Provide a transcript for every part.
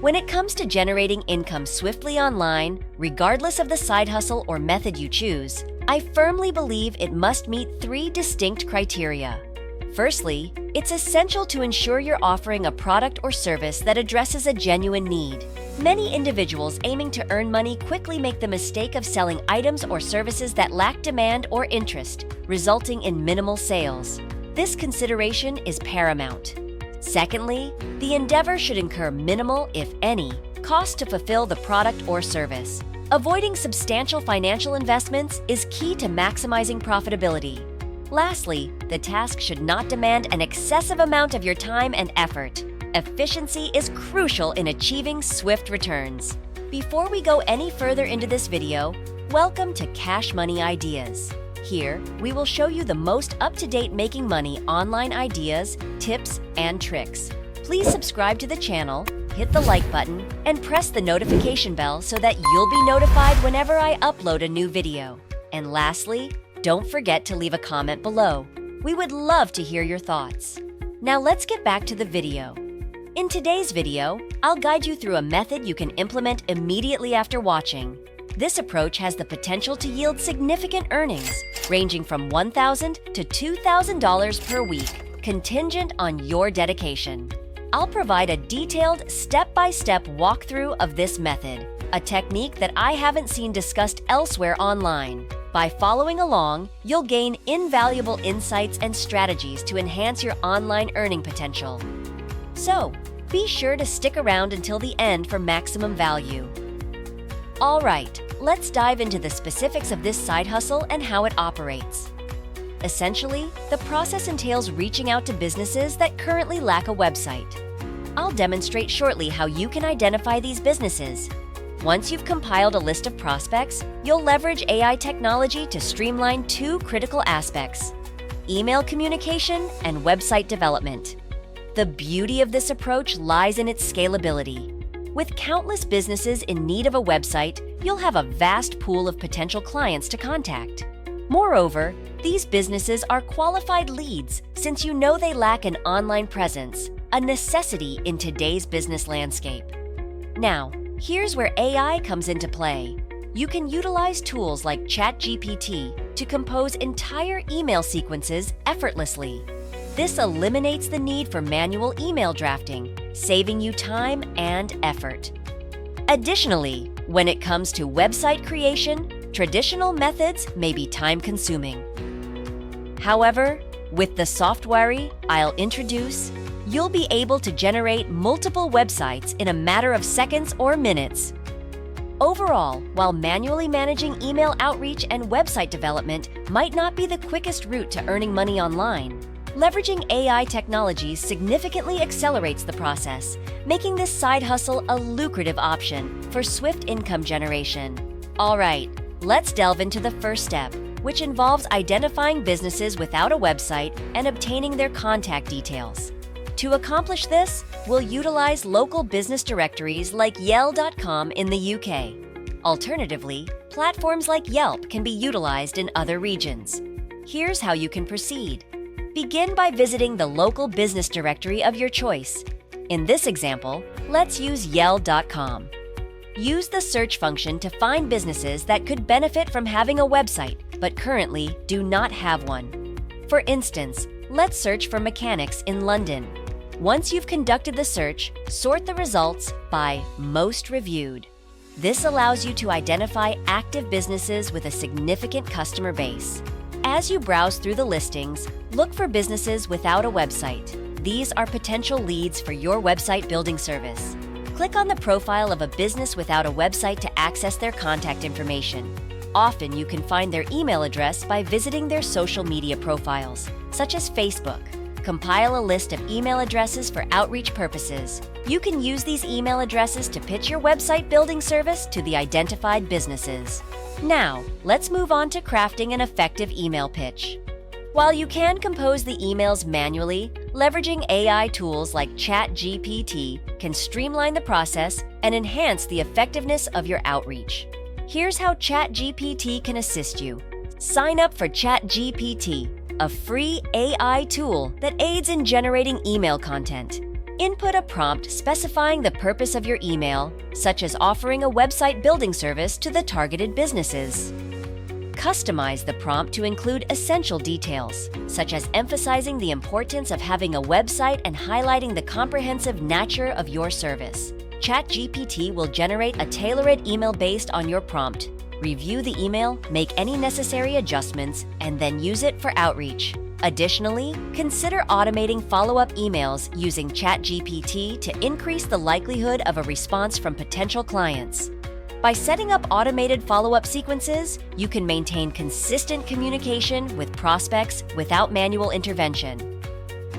When it comes to generating income swiftly online, regardless of the side hustle or method you choose, I firmly believe it must meet three distinct criteria. Firstly, it's essential to ensure you're offering a product or service that addresses a genuine need. Many individuals aiming to earn money quickly make the mistake of selling items or services that lack demand or interest, resulting in minimal sales. This consideration is paramount. Secondly, the endeavor should incur minimal, if any, cost to fulfill the product or service. Avoiding substantial financial investments is key to maximizing profitability. Lastly, the task should not demand an excessive amount of your time and effort. Efficiency is crucial in achieving swift returns. Before we go any further into this video, welcome to Cash Money Ideas. Here, we will show you the most up-to-date making money online ideas, tips, and tricks. Please subscribe to the channel, hit the like button, and press the notification bell so that you'll be notified whenever I upload a new video. And lastly, don't forget to leave a comment below. We would love to hear your thoughts. Now let's get back to the video. In today's video, I'll guide you through a method you can implement immediately after watching. This approach has the potential to yield significant earnings, ranging from $1,000 to $2,000 per week, contingent on your dedication. I'll provide a detailed step-by-step walkthrough of this method, a technique that I haven't seen discussed elsewhere online. By following along, you'll gain invaluable insights and strategies to enhance your online earning potential. So, be sure to stick around until the end for maximum value. All right, let's dive into the specifics of this side hustle and how it operates. Essentially, the process entails reaching out to businesses that currently lack a website. I'll demonstrate shortly how you can identify these businesses. Once you've compiled a list of prospects, you'll leverage AI technology to streamline two critical aspects: email communication and website development. The beauty of this approach lies in its scalability. With countless businesses in need of a website, you'll have a vast pool of potential clients to contact. Moreover, these businesses are qualified leads since you know they lack an online presence, a necessity in today's business landscape. Now, here's where AI comes into play. You can utilize tools like ChatGPT to compose entire email sequences effortlessly. This eliminates the need for manual email drafting, saving you time and effort. Additionally, when it comes to website creation, traditional methods may be time-consuming. However, with the software I'll introduce, you'll be able to generate multiple websites in a matter of seconds or minutes. Overall, while manually managing email outreach and website development might not be the quickest route to earning money online, leveraging AI technologies significantly accelerates the process, making this side hustle a lucrative option for swift income generation. All right, let's delve into the first step, which involves identifying businesses without a website and obtaining their contact details. To accomplish this, we'll utilize local business directories like Yell.com in the UK. Alternatively, platforms like Yelp can be utilized in other regions. Here's how you can proceed. Begin by visiting the local business directory of your choice. In this example, let's use Yell.com. Use the search function to find businesses that could benefit from having a website, but currently do not have one. For instance, let's search for mechanics in London. Once you've conducted the search, sort the results by Most Reviewed. This allows you to identify active businesses with a significant customer base. As you browse through the listings, look for businesses without a website. These are potential leads for your website building service. Click on the profile of a business without a website to access their contact information. Often you can find their email address by visiting their social media profiles, such as Facebook. Compile a list of email addresses for outreach purposes. You can use these email addresses to pitch your website building service to the identified businesses. Now, let's move on to crafting an effective email pitch. While you can compose the emails manually, leveraging AI tools like ChatGPT can streamline the process and enhance the effectiveness of your outreach. Here's how ChatGPT can assist you. Sign up for ChatGPT. a free AI tool that aids in generating email content. Input a prompt specifying the purpose of your email, such as offering a website building service to the targeted businesses. Customize the prompt to include essential details, such as emphasizing the importance of having a website and highlighting the comprehensive nature of your service. ChatGPT will generate a tailored email based on your prompt. Review the email, make any necessary adjustments, and then use it for outreach. Additionally, consider automating follow-up emails using ChatGPT to increase the likelihood of a response from potential clients. By setting up automated follow-up sequences, you can maintain consistent communication with prospects without manual intervention.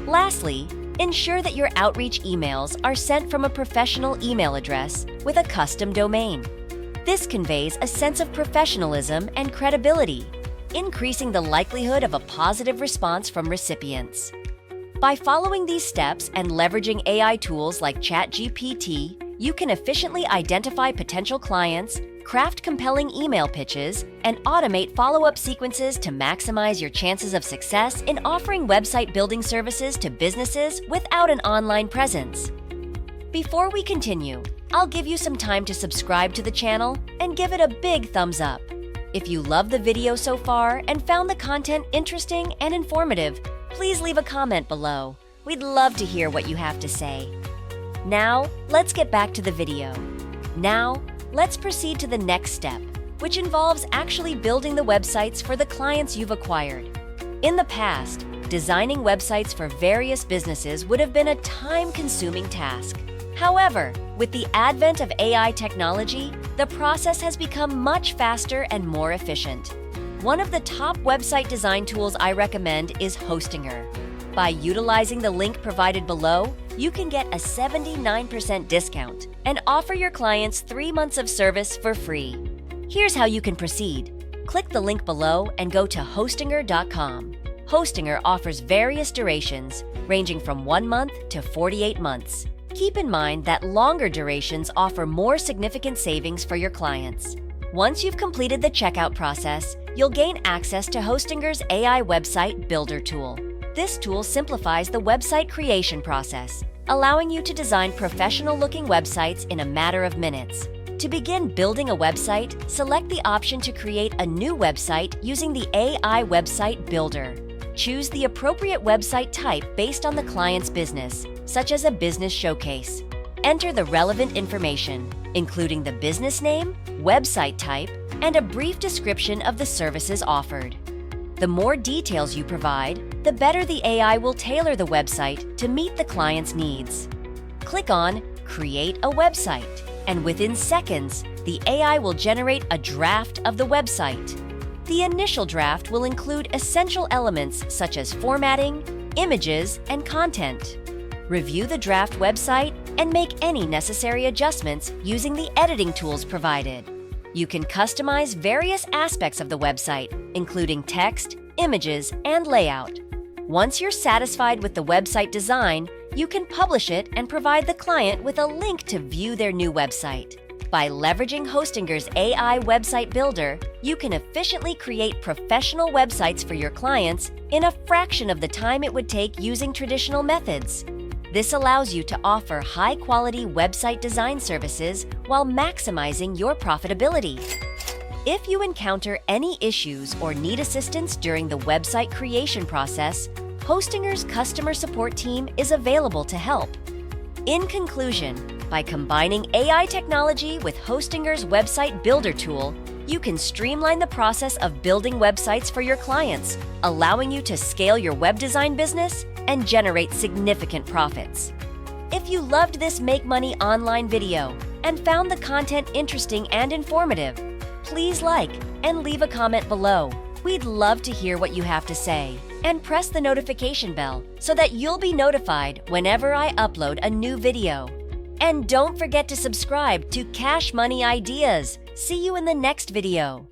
Lastly, ensure that your outreach emails are sent from a professional email address with a custom domain. This conveys a sense of professionalism and credibility, increasing the likelihood of a positive response from recipients. By following these steps and leveraging AI tools like ChatGPT, you can efficiently identify potential clients, craft compelling email pitches, and automate follow-up sequences to maximize your chances of success in offering website building services to businesses without an online presence. Before we continue, I'll give you some time to subscribe to the channel and give it a big thumbs up. If you love the video so far and found the content interesting and informative, please leave a comment below. We'd love to hear what you have to say. Now, let's get back to the video. Now, let's proceed to the next step, which involves actually building the websites for the clients you've acquired. In the past, designing websites for various businesses would have been a time-consuming task. However, with the advent of AI technology, the process has become much faster and more efficient. One of the top website design tools I recommend is Hostinger. By utilizing the link provided below, you can get a 79% discount and offer your clients 3 months of service for free. Here's how you can proceed. Click the link below and go to hostinger.com. Hostinger offers various durations, ranging from 1 month to 48 months. Keep in mind that longer durations offer more significant savings for your clients. Once you've completed the checkout process, you'll gain access to Hostinger's AI website builder tool. This tool simplifies the website creation process, allowing you to design professional-looking websites in a matter of minutes. To begin building a website, select the option to create a new website using the AI website builder. Choose the appropriate website type based on the client's business, such as a business showcase. Enter the relevant information, including the business name, website type, and a brief description of the services offered. The more details you provide, the better the AI will tailor the website to meet the client's needs. Click on Create a Website, and within seconds, the AI will generate a draft of the website. The initial draft will include essential elements such as formatting, images, and content. Review the draft website and make any necessary adjustments using the editing tools provided. You can customize various aspects of the website, including text, images, and layout. Once you're satisfied with the website design, you can publish it and provide the client with a link to view their new website. By leveraging Hostinger's AI website builder, you can efficiently create professional websites for your clients in a fraction of the time it would take using traditional methods. This allows you to offer high-quality website design services while maximizing your profitability. If you encounter any issues or need assistance during the website creation process, Hostinger's customer support team is available to help. In conclusion, by combining AI technology with Hostinger's website builder tool, you can streamline the process of building websites for your clients, allowing you to scale your web design business and generate significant profits. If you loved this Make Money Online video and found the content interesting and informative, please like and leave a comment below. We'd love to hear what you have to say. And press the notification bell so that you'll be notified whenever I upload a new video. And don't forget to subscribe to Cash Money Ideas. See you in the next video.